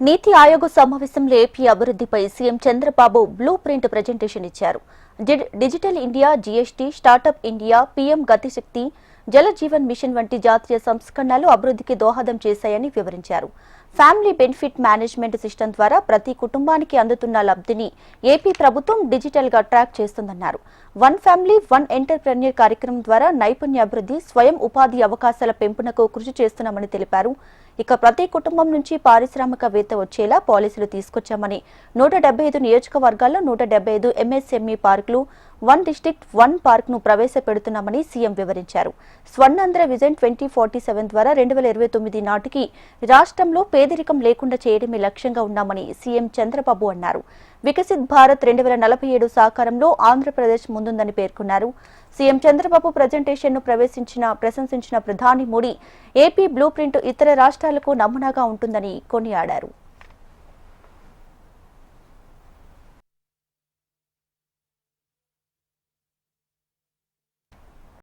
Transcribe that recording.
నీతి ఆయోగ్ సమావేశంలో ఏపీ అభివృద్ధిపై CM Chandrababu blue print presentation ఇచ్చారు. Digital India, GST, startup India, PM Gatishakti, Jal Jeevan machine వంటి జాతీయ సంస్కరణలు అభివృద్ధికి దోహదం చేశాయని వివరించారు. ఫ్యామిలీ బెనిఫిట్ మేనేజ్మెంట్ సిస్టమ్ ద్వారా ప్రతి కుటుంబానికి అందుతున్న లబ్ధిని ఏపీ ప్రభుత్వం డిజిటల్ గా ట్రాక్ చేస్తుందన్నారు. వన్ ఫ్యామిలీ వన్ ఎంటర్‌ప్రెన్యూర్ కార్యక్రమం ద్వారా నైపుణ్య అభివృద్ధి, స్వయం ఉపాధి అవకాశాల పెంపునకు కృషి చేస్తున్నామని తెలిపారు. ఇక ప్రతి కుటుంబం నుంచి పారిశ్రామికవేత్త వచ్చేలా పాలసీలు తీసుకొచ్చామని 175 నియోజకవర్గాల్లో 175 ఎంఎస్ఎంఈ పార్కులు, వన్ డిస్ట్రిక్ట్ వన్ పార్క్ ను ప్రవేశపెడుతున్నామని సీఎం వివరించారు. స్వర్ణాంధ్ర విజన్ 2047 ద్వారా 2029 నాటికి రాష్ట్రంలో పేదరికం లేకుండా చేయడమే లక్ష్యంగా ఉన్నామని సీఎం చంద్రబాబు అన్నారు. వికసిత్ భారత్ 2047 సాకారంలో ఆంధ్రప్రదేశ్ ముందుందని పేర్కొన్నారు. సీఎం చంద్రబాబు ప్రజెంటేషన్ ను ప్రశంసించిన ప్రధాని మోడీ ఏపీ బ్లూ ప్రింట్ ఇతర రాష్ట్రాలకు నమూనాగా ఉంటుందని కొనియాడారు.